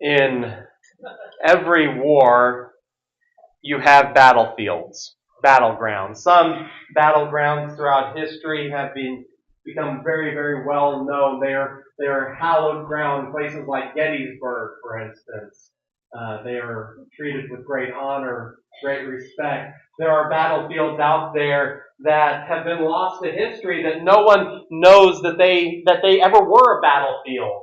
In every war, you have battlefields, battlegrounds. Some battlegrounds throughout history have become very, very well known. They are hallowed ground, places like Gettysburg, for instance. They are treated with great honor, great respect. There are battlefields out there that have been lost to history that no one knows that they ever were a battlefield.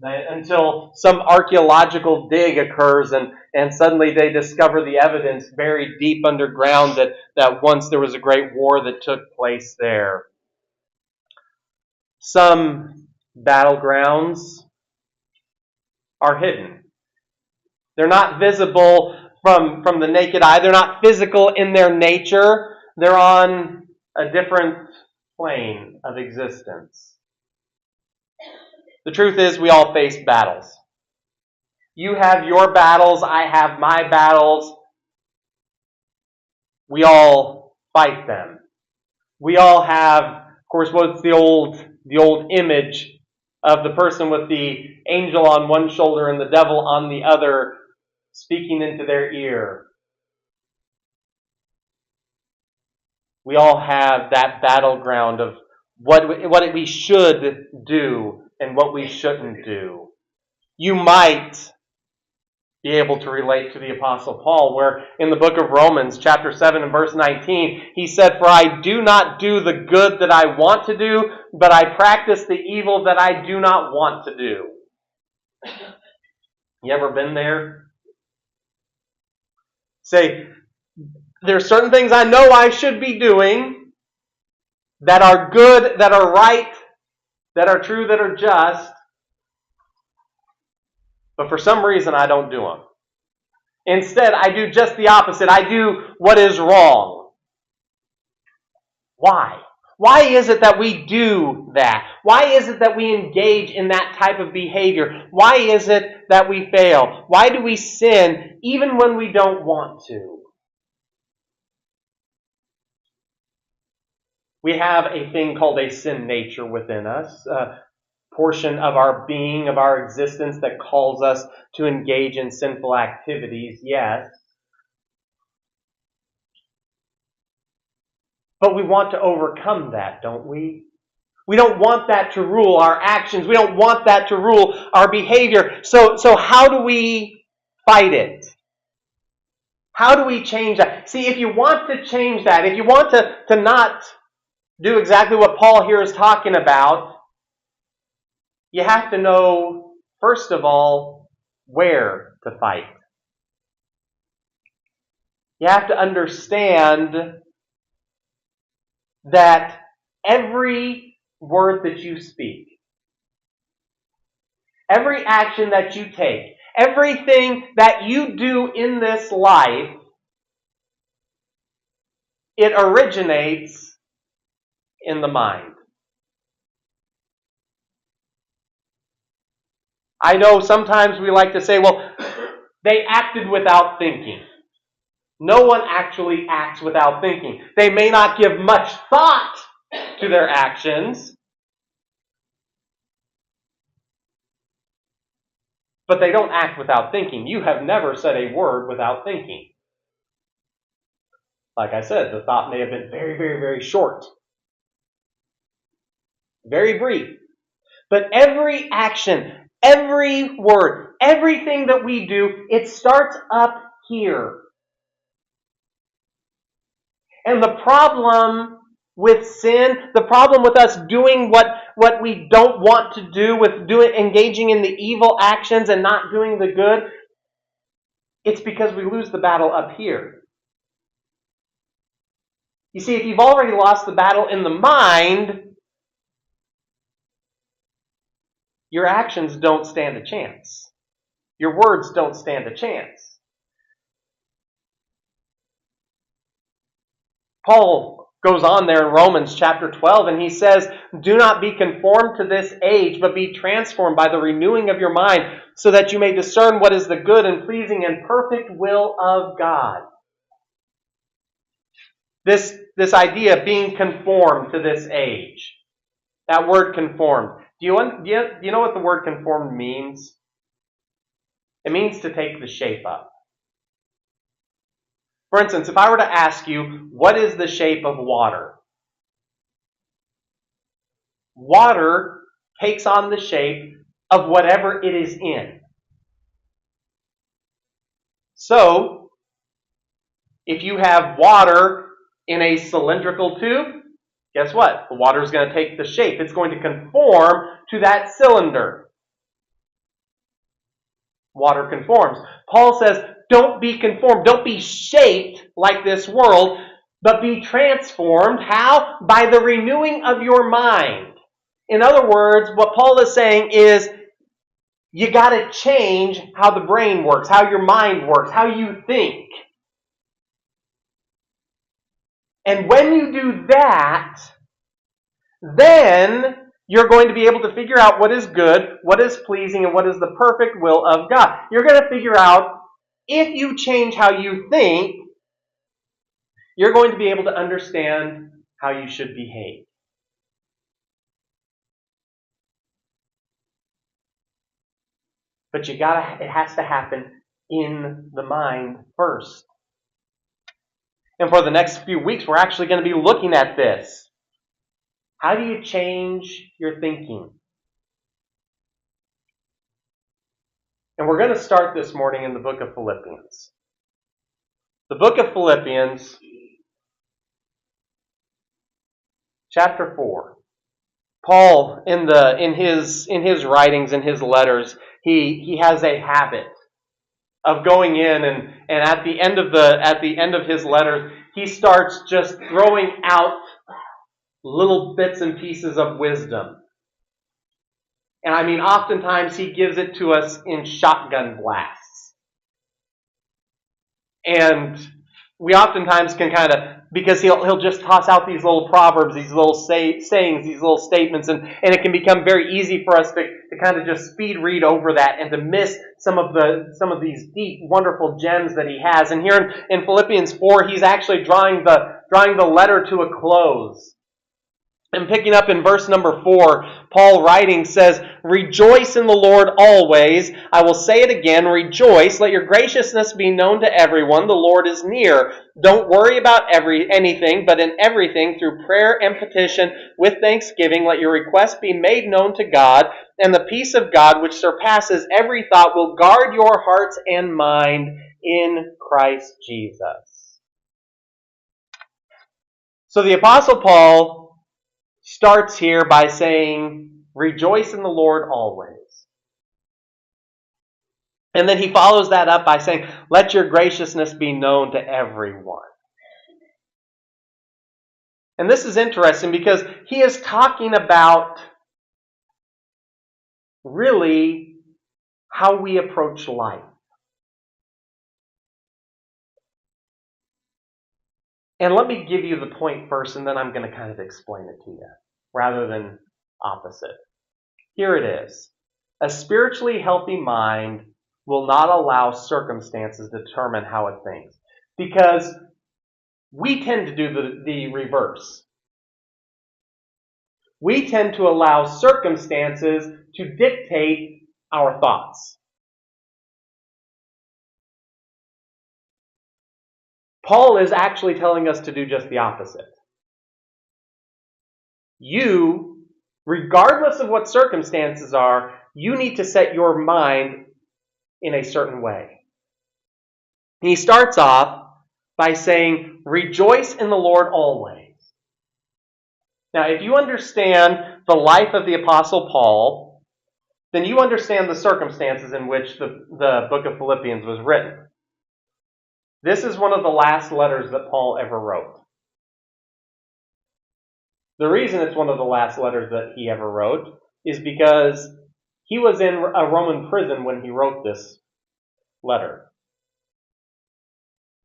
Until some archaeological dig occurs and suddenly they discover the evidence buried deep underground that once there was a great war that took place there. Some battlegrounds are hidden. They're not visible from the naked eye. They're not physical in their nature. They're on a different plane of existence. The truth is, we all face battles. You have your battles, I have my battles. We all fight them. We all have, of course, what's the old image of the person with the angel on one shoulder and the devil on the other, speaking into their ear. We all have that battleground of what we should do and what we shouldn't do. You might be able to relate to the Apostle Paul, where in the book of Romans, chapter 7 and verse 19, he said, "For I do not do the good that I want to do, but I practice the evil that I do not want to do." You ever been there? Say, there's certain things I know I should be doing that are good, that are right, that are true, that are just, but for some reason I don't do them. Instead, I do just the opposite. I do what is wrong. Why? Why is it that we do that? Why is it that we engage in that type of behavior? Why is it that we fail? Why do we sin even when we don't want to? We have a thing called a sin nature within us, a portion of our being, of our existence that calls us to engage in sinful activities, yes. But we want to overcome that, don't we? We don't want that to rule our actions. We don't want that to rule our behavior. So how do we fight it? How do we change that? See, if you want to change that, if you want to not do exactly what Paul here is talking about, you have to know, first of all, where to fight. You have to understand that every word that you speak, every action that you take, everything that you do in this life, it originates in the mind. I know sometimes we like to say, well, they acted without thinking. No one actually acts without thinking. They may not give much thought to their actions, but they don't act without thinking. You have never said a word without thinking. Like I said, the thought may have been very, very, very short. Very brief. But every action, every word, everything that we do, it starts up here. And the problem with sin, the problem with us doing what we don't want to do, with engaging in the evil actions and not doing the good, it's because we lose the battle up here. You see, if you've already lost the battle in the mind, your actions don't stand a chance. Your words don't stand a chance. Paul goes on there in Romans chapter 12 and he says, "Do not be conformed to this age, but be transformed by the renewing of your mind, so that you may discern what is the good and pleasing and perfect will of God." This idea of being conformed to this age. That word conformed. Do you know what the word conformed means? It means to take the shape of. For instance, if I were to ask you, what is the shape of water? Water takes on the shape of whatever it is in. So, if you have water in a cylindrical tube, guess what? The water is going to take the shape. It's going to conform to that cylinder. Water conforms. Paul says, don't be conformed. Don't be shaped like this world, but be transformed. How? By the renewing of your mind. In other words, what Paul is saying is, you got to change how the brain works, how your mind works, how you think. And when you do that, then you're going to be able to figure out what is good, what is pleasing, and what is the perfect will of God. You're going to figure out, if you change how you think, you're going to be able to understand how you should behave. But it has to happen in the mind first. And for the next few weeks, we're actually going to be looking at this. How do you change your thinking? And we're going to start this morning in the book of Philippians. The book of Philippians, chapter 4. Paul, in his writings, in his letters, he has a habit of going in and at the end of his letters, he starts just throwing out little bits and pieces of wisdom. And I mean, oftentimes he gives it to us in shotgun blasts. And we oftentimes can kind of, because he'll just toss out these little proverbs, these little sayings, these little statements, and it can become very easy for us to kind of just speed read over that and to miss some of these deep, wonderful gems that he has. And here in Philippians 4, he's actually drawing the letter to a close. And picking up in verse number 4, Paul writing says, "Rejoice in the Lord always. I will say it again, rejoice. Let your graciousness be known to everyone. The Lord is near. Don't worry about anything, but in everything, through prayer and petition, with thanksgiving, let your requests be made known to God. And the peace of God, which surpasses every thought, will guard your hearts and mind in Christ Jesus." So the Apostle Paul starts here by saying, rejoice in the Lord always. And then he follows that up by saying, let your graciousness be known to everyone. And this is interesting because he is talking about really how we approach life. And let me give you the point first, and then I'm going to kind of explain it to you, rather than opposite. Here it is. A spiritually healthy mind will not allow circumstances to determine how it thinks. Because we tend to do the reverse. We tend to allow circumstances to dictate our thoughts. Paul is actually telling us to do just the opposite. You, regardless of what circumstances are, you need to set your mind in a certain way. He starts off by saying, rejoice in the Lord always. Now, if you understand the life of the Apostle Paul, then you understand the circumstances in which the book of Philippians was written. This is one of the last letters that Paul ever wrote. The reason it's one of the last letters that he ever wrote is because he was in a Roman prison when he wrote this letter.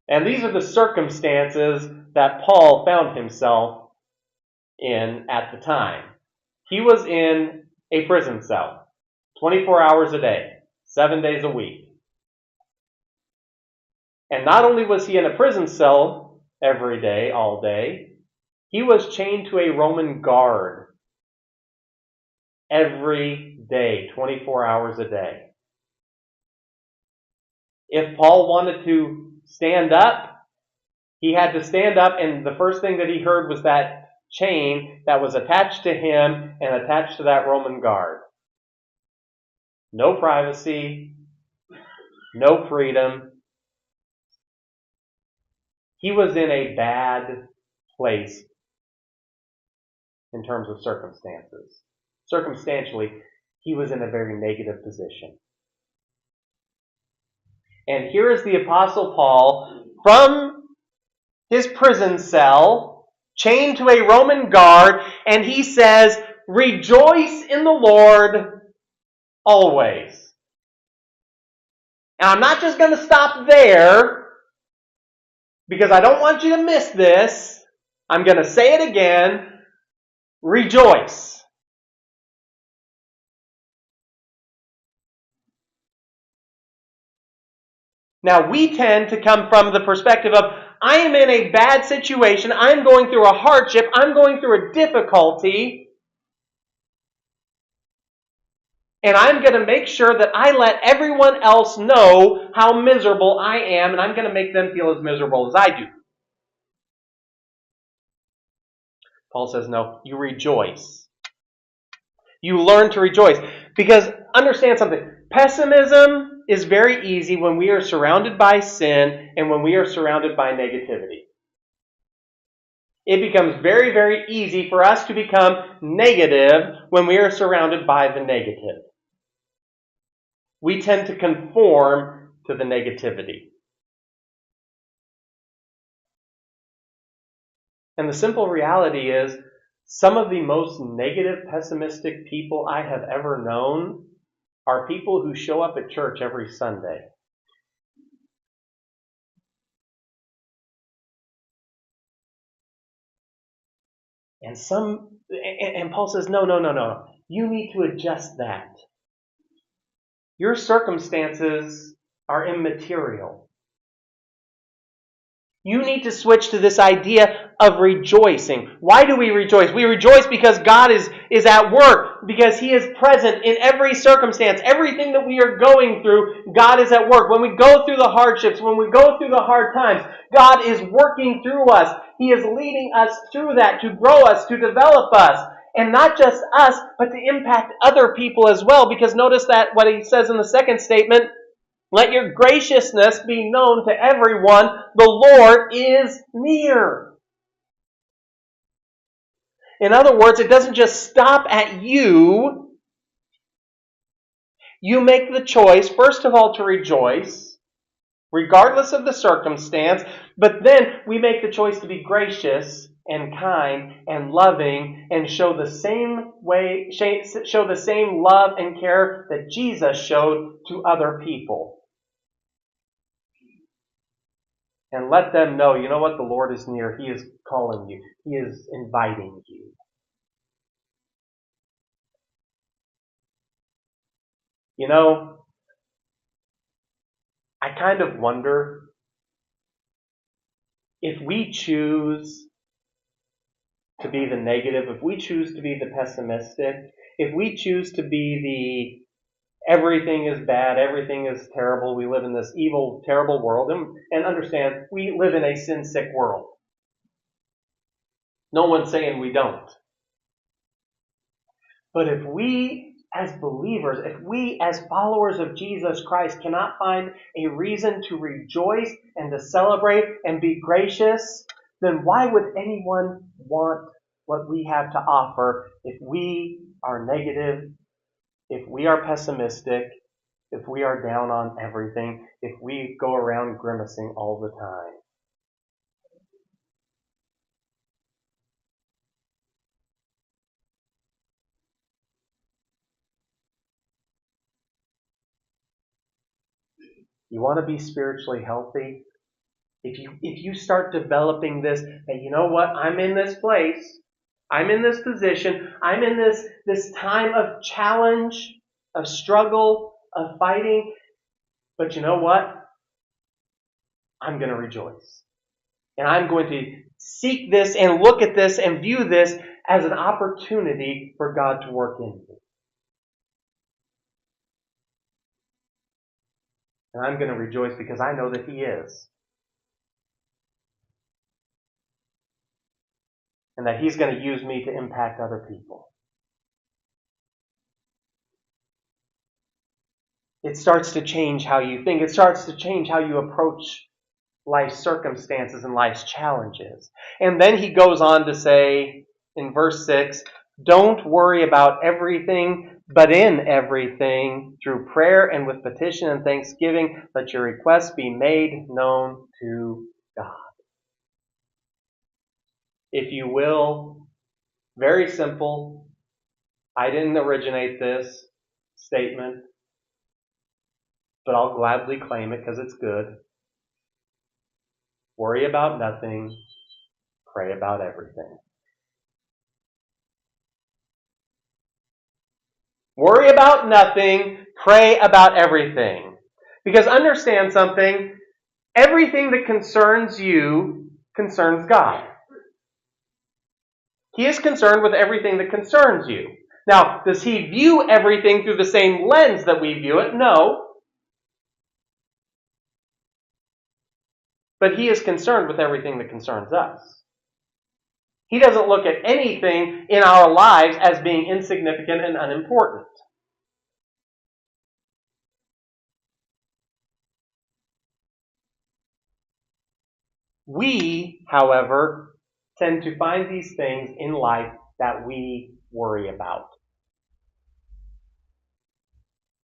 And these are the circumstances that Paul found himself in at the time. He was in a prison cell, 24 hours a day, 7 days a week. And not only was he in a prison cell every day, all day, he was chained to a Roman guard every day, 24 hours a day. If Paul wanted to stand up, he had to stand up, and the first thing that he heard was that chain that was attached to him and attached to that Roman guard. No privacy, no freedom. He was in a bad place in terms of circumstances. Circumstantially, he was in a very negative position. And here is the Apostle Paul from his prison cell, chained to a Roman guard, and he says, "Rejoice in the Lord always." Now, I'm not just going to stop there, because I don't want you to miss this. I'm going to say it again. Rejoice. Now, we tend to come from the perspective of, I am in a bad situation, I'm going through a hardship, I'm going through a difficulty, and I'm going to make sure that I let everyone else know how miserable I am, and I'm going to make them feel as miserable as I do. Paul says, no, you rejoice. You learn to rejoice. Because understand something. Pessimism is very easy when we are surrounded by sin and when we are surrounded by negativity. It becomes very, very easy for us to become negative when we are surrounded by the negative. We tend to conform to the negativity. And the simple reality is, some of the most negative, pessimistic people I have ever known are people who show up at church every Sunday. And Paul says, no. You need to adjust that. Your circumstances are immaterial. You need to switch to this idea of rejoicing. Why do we rejoice? We rejoice because God is at work, because He is present in every circumstance. Everything that we are going through, God is at work. When we go through the hardships, when we go through the hard times, God is working through us. He is leading us through that to grow us, to develop us. And not just us, but to impact other people as well. Because notice that what he says in the second statement, let your graciousness be known to everyone. The Lord is near. In other words, it doesn't just stop at you. You make the choice, first of all, to rejoice, regardless of the circumstance. But then we make the choice to be gracious and kind and loving and show the same love and care that Jesus showed to other people. And let them know, you know what, the Lord is near. He is calling you. He is inviting you. You know, I kind of wonder if we choose to be the negative, if we choose to be the pessimistic, if we choose to be everything is bad, everything is terrible, we live in this evil, terrible world, and understand, we live in a sin-sick world. No one's saying we don't. But if we as believers, if we as followers of Jesus Christ cannot find a reason to rejoice and to celebrate and be gracious, then why would anyone want what we have to offer if we are negative, if we are pessimistic, if we are down on everything, if we go around grimacing all the time? You want to be spiritually healthy? If you start developing this, that you know what, I'm in this place, I'm in this position, I'm in this time of challenge, of struggle, of fighting, but you know what? I'm going to rejoice. And I'm going to seek this and look at this and view this as an opportunity for God to work in me. And I'm going to rejoice because I know that He is. And that He's going to use me to impact other people. It starts to change how you think. It starts to change how you approach life's circumstances and life's challenges. And then he goes on to say in verse 6, don't worry about everything, but in everything, through prayer and with petition and thanksgiving, let your requests be made known to God. If you will, very simple. I didn't originate this statement, but I'll gladly claim it because it's good. Worry about nothing, pray about everything. Worry about nothing, pray about everything. Because understand something, everything that concerns you concerns God. He is concerned with everything that concerns you. Now, does He view everything through the same lens that we view it? No. But He is concerned with everything that concerns us. He doesn't look at anything in our lives as being insignificant and unimportant. We, however, tend to find these things in life that we worry about.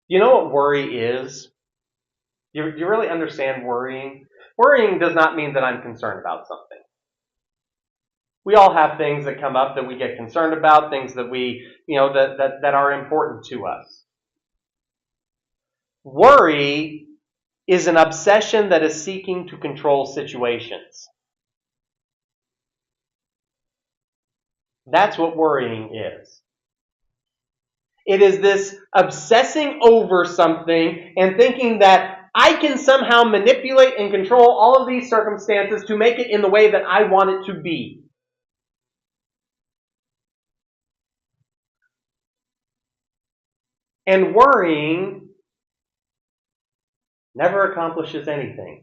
You know what worry is? Do you really understand worrying? Worrying does not mean that I'm concerned about something. We all have things that come up that we get concerned about, things that that are important to us. Worry is an obsession that is seeking to control situations. That's what worrying is. It is this obsessing over something and thinking that I can somehow manipulate and control all of these circumstances to make it in the way that I want it to be. And worrying never accomplishes anything.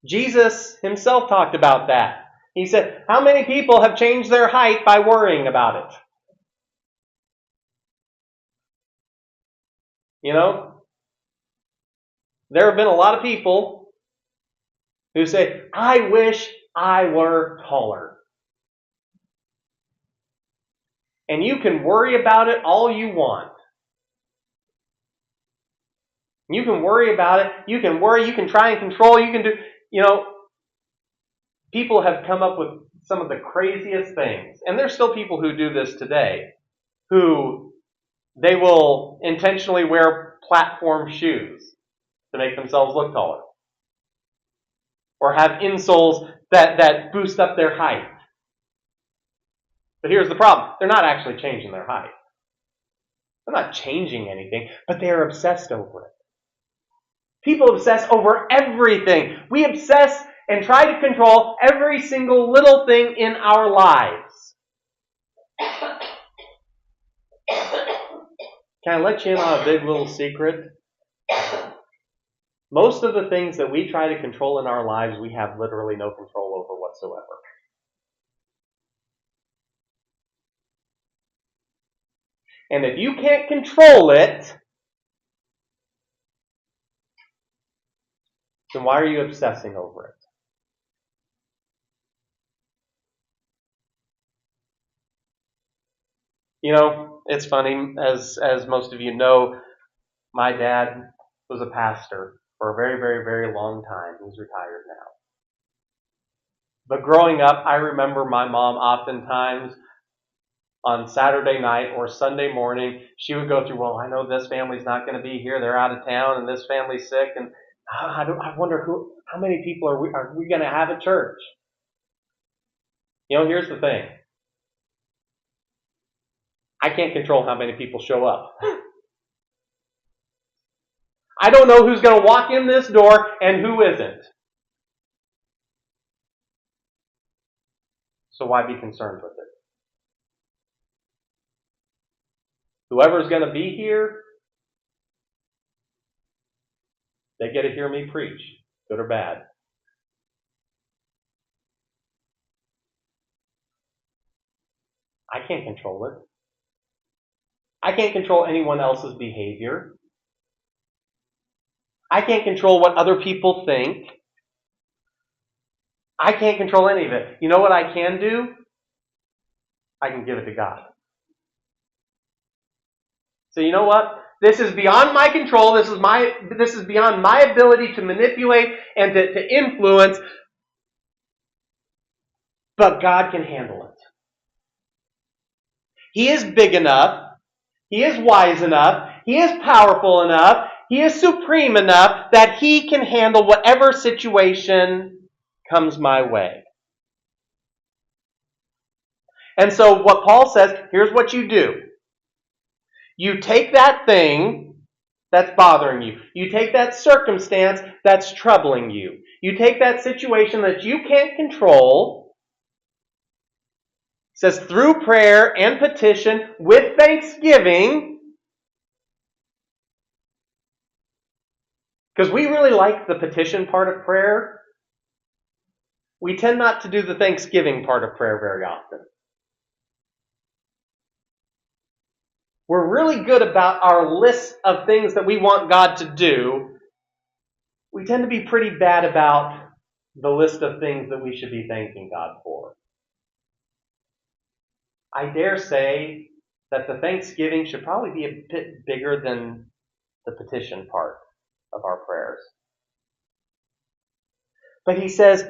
Jesus himself talked about that. He said, how many people have changed their height by worrying about it? You know, there have been a lot of people who say, I wish I were taller. And you can worry about it all you want. You can worry about it. You can worry. You can try and control. You can do, people have come up with some of the craziest things. And there's still people who do this today, who they will intentionally wear platform shoes to make themselves look taller. Or have insoles that boost up their height. But here's the problem. They're not actually changing their height. They're not changing anything, but they are obsessed over it. People obsess over everything. We obsess and try to control every single little thing in our lives. Can I let you in on a big little secret? Most of the things that we try to control in our lives, we have literally no control over whatsoever. And if you can't control it, then why are you obsessing over it? It's funny, as most of you know, my dad was a pastor for a very, very, very long time. He's retired now. But growing up, I remember my mom oftentimes on Saturday night or Sunday morning, she would go through, well, I know this family's not going to be here. They're out of town and this family's sick. And I wonder how many people are we going to have at church? Here's the thing. I can't control how many people show up. I don't know who's going to walk in this door and who isn't. So why be concerned with it? Whoever's going to be here, They get to hear me preach, good or bad. I can't control it. I can't control anyone else's behavior. I can't control what other people think. I can't control any of it. You know what I can do? I can give it to God. So you know what? This is beyond my control. This is beyond my ability to manipulate and to influence. But God can handle it. He is big enough. He is wise enough. He is powerful enough. He is supreme enough that He can handle whatever situation comes my way. And so what Paul says, here's what you do. You take that thing that's bothering you. You take that circumstance that's troubling you. You take that situation that you can't control. It says through prayer and petition with thanksgiving. Because we really like the petition part of prayer. We tend not to do the thanksgiving part of prayer very often. We're really good about our list of things that we want God to do. We tend to be pretty bad about the list of things that we should be thanking God for. I dare say that the thanksgiving should probably be a bit bigger than the petition part of our prayers. But he says,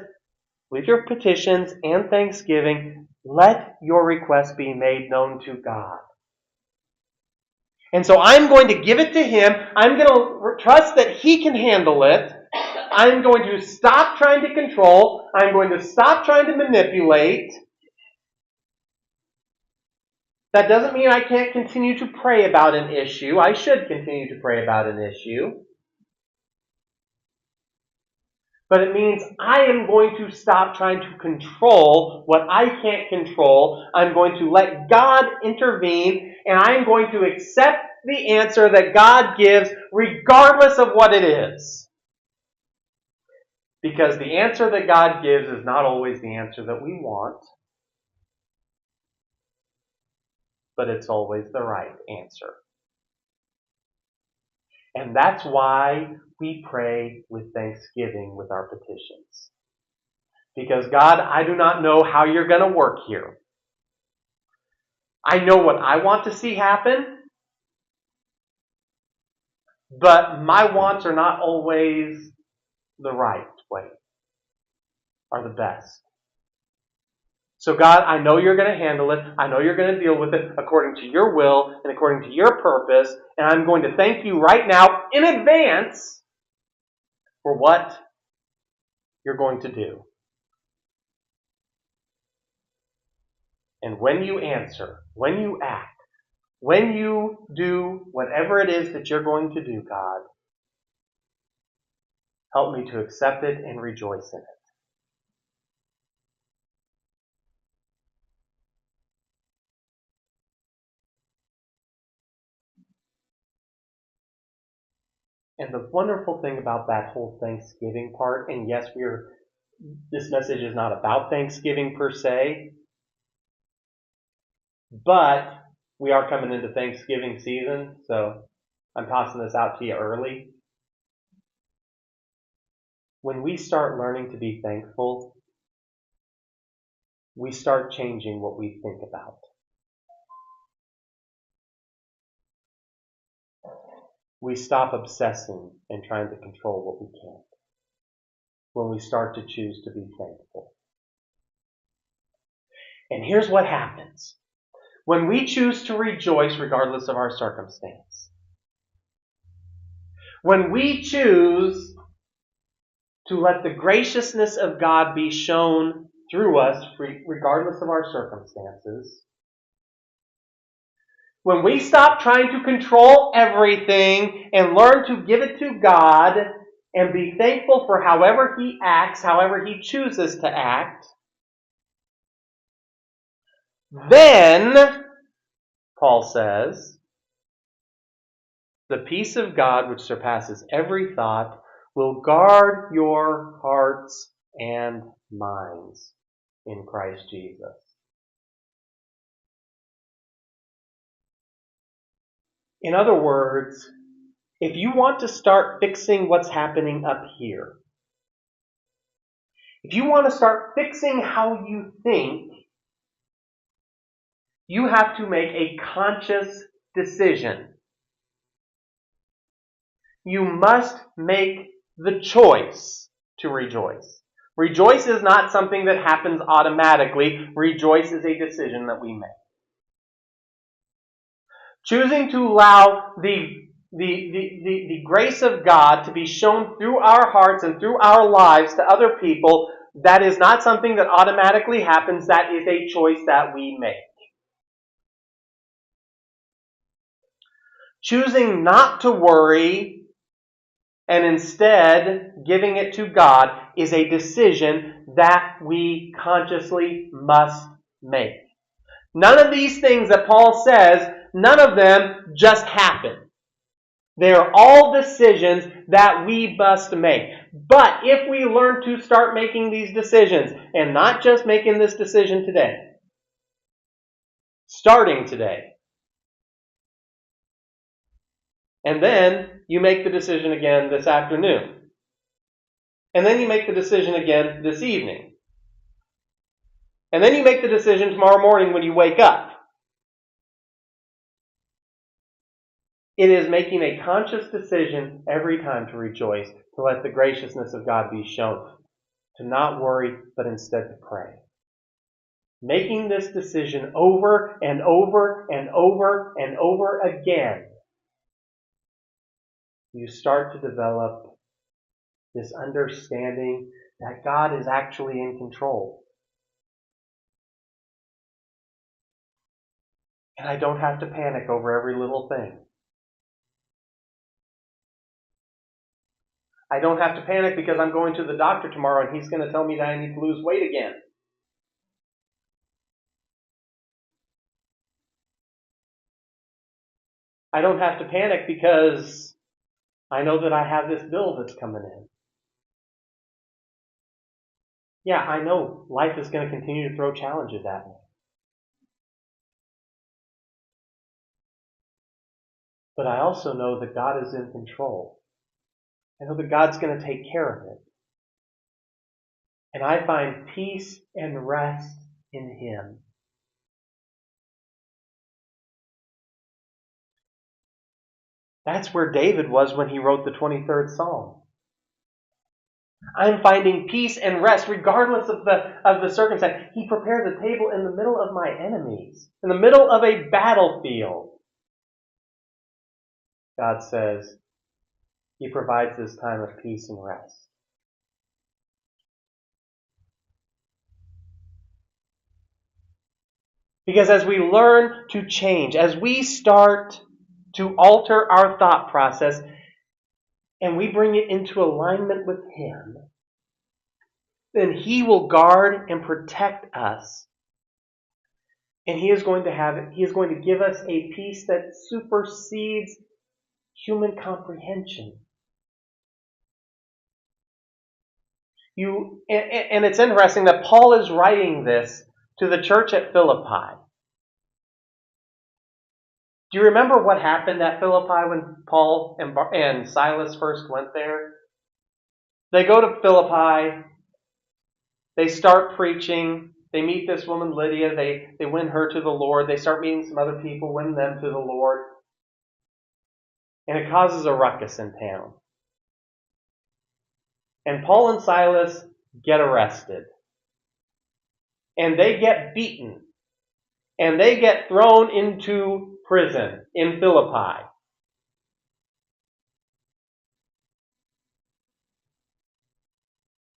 with your petitions and thanksgiving, let your requests be made known to God. And so I'm going to give it to Him. I'm going to trust that He can handle it. I'm going to stop trying to control. I'm going to stop trying to manipulate. That doesn't mean I can't continue to pray about an issue. I should continue to pray about an issue. But it means I am going to stop trying to control what I can't control. I'm going to let God intervene, and I'm going to accept the answer that God gives regardless of what it is. Because the answer that God gives is not always the answer that we want, but it's always the right answer. And that's why we pray with thanksgiving with our petitions. Because God, I do not know how you're going to work here. I know what I want to see happen, but my wants are not always the right way, are the best. So God, I know you're going to handle it. I know you're going to deal with it according to your will and according to your purpose. And I'm going to thank you right now in advance for what you're going to do. And when you answer, when you act, when you do whatever it is that you're going to do, God, help me to accept it and rejoice in it. And the wonderful thing about that whole Thanksgiving part, and yes, this message is not about Thanksgiving per se, but we are coming into Thanksgiving season, so I'm tossing this out to you early. When we start learning to be thankful, we start changing what we think about. We stop obsessing and trying to control what we can't. When we start to choose to be thankful. And here's what happens. When we choose to rejoice regardless of our circumstance. When we choose to let the graciousness of God be shown through us regardless of our circumstances. When we stop trying to control everything and learn to give it to God and be thankful for however He acts, however He chooses to act, then, Paul says, the peace of God which surpasses every thought will guard your hearts and minds in Christ Jesus. In other words, if you want to start fixing what's happening up here, if you want to start fixing how you think, you have to make a conscious decision. You must make the choice to rejoice. Rejoice is not something that happens automatically. Rejoice is a decision that we make. Choosing to allow the grace of God to be shown through our hearts and through our lives to other people, that is not something that automatically happens. That is a choice that we make. Choosing not to worry and instead giving it to God is a decision that we consciously must make. None of these things that Paul says, none of them just happen. They are all decisions that we must make. But if we learn to start making these decisions, and not just making this decision today, starting today, and then you make the decision again this afternoon, and then you make the decision again this evening, and then you make the decision tomorrow morning when you wake up. It is making a conscious decision every time to rejoice, to let the graciousness of God be shown, to not worry, but instead to pray. Making this decision over and over and over and over again, you start to develop this understanding that God is actually in control. And I don't have to panic over every little thing. I don't have to panic because I'm going to the doctor tomorrow and he's going to tell me that I need to lose weight again. I don't have to panic because I know that I have this bill that's coming in. Yeah, I know life is going to continue to throw challenges at me. But I also know that God is in control. I know that God's going to take care of it. And I find peace and rest in Him. That's where David was when he wrote the 23rd Psalm. I'm finding peace and rest regardless of the circumstance. He prepares a table in the middle of my enemies, in the middle of a battlefield. God says He provides this time of peace and rest. Because as we learn to change, as we start to alter our thought process, and we bring it into alignment with Him, then He will guard and protect us. And He is going to give us a peace that supersedes human comprehension. And it's interesting that Paul is writing this to the church at Philippi. Do you remember what happened at Philippi when Paul and Silas first went there? They go to Philippi. They start preaching. They meet this woman Lydia. They win her to the Lord. They start meeting some other people, win them to the Lord. And it causes a ruckus in town. And Paul and Silas get arrested. And they get beaten. And they get thrown into prison in Philippi.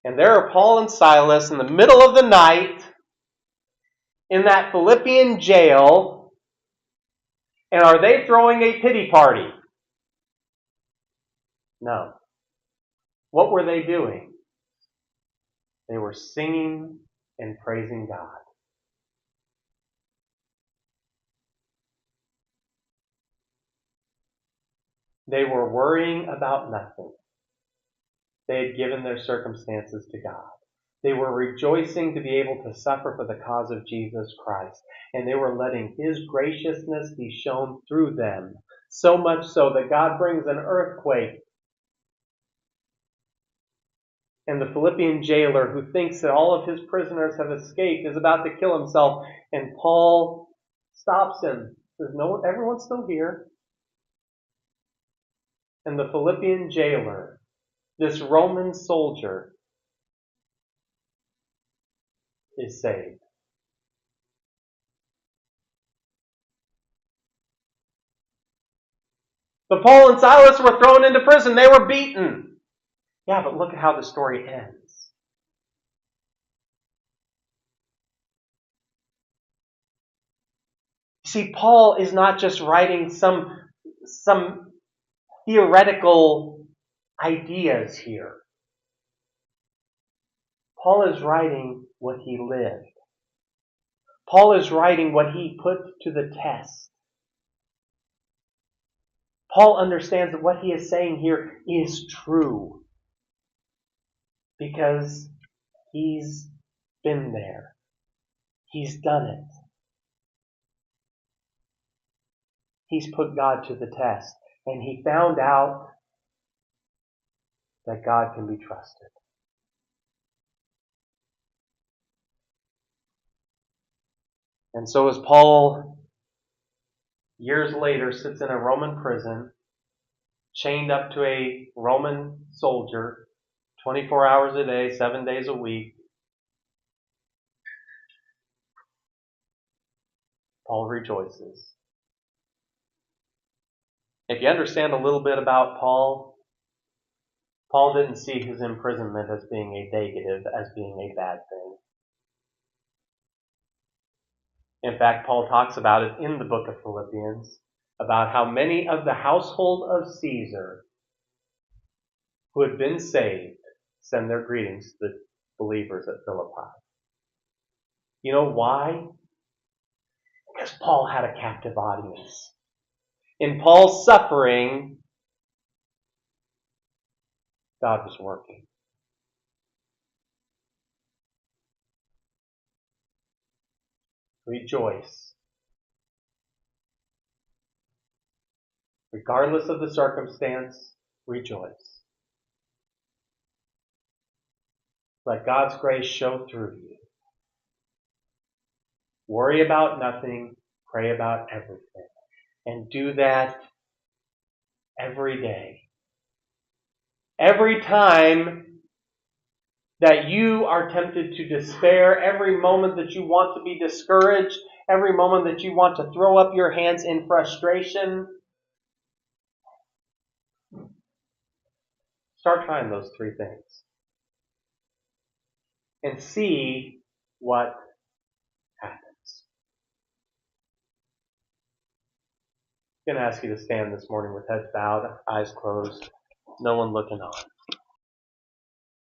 And there are Paul and Silas in the middle of the night in that Philippian jail. And are they throwing a pity party? No. What were they doing? They were singing and praising God. They were worrying about nothing. They had given their circumstances to God. They were rejoicing to be able to suffer for the cause of Jesus Christ. And they were letting His graciousness be shown through them. So much so that God brings an earthquake. And the Philippian jailer, who thinks that all of his prisoners have escaped, is about to kill himself. And Paul stops him. Says, "No, everyone's still here." And the Philippian jailer, this Roman soldier, is saved. But Paul and Silas were thrown into prison. They were beaten. Yeah, but look at how the story ends. See, Paul is not just writing some theoretical ideas here. Paul is writing what he lived. Paul is writing what he put to the test. Paul understands that what he is saying here is true because he's been there. He's done it. He's put God to the test, and he found out that God can be trusted. And so as Paul, years later, sits in a Roman prison, chained up to a Roman soldier, 24 hours a day, 7 days a week, Paul rejoices. If you understand a little bit about Paul didn't see his imprisonment as being a negative, as being a bad thing. In fact, Paul talks about it in the book of Philippians, about how many of the household of Caesar who had been saved send their greetings to the believers at Philippi. You know why? Because Paul had a captive audience. In Paul's suffering, God was working. Rejoice. Regardless of the circumstance, rejoice. Let God's grace show through you. Worry about nothing, pray about everything. And do that every day. Every time that you are tempted to despair, every moment that you want to be discouraged, every moment that you want to throw up your hands in frustration, start trying those three things. And see what happens. I'm going to ask you to stand this morning with heads bowed, eyes closed, no one looking on.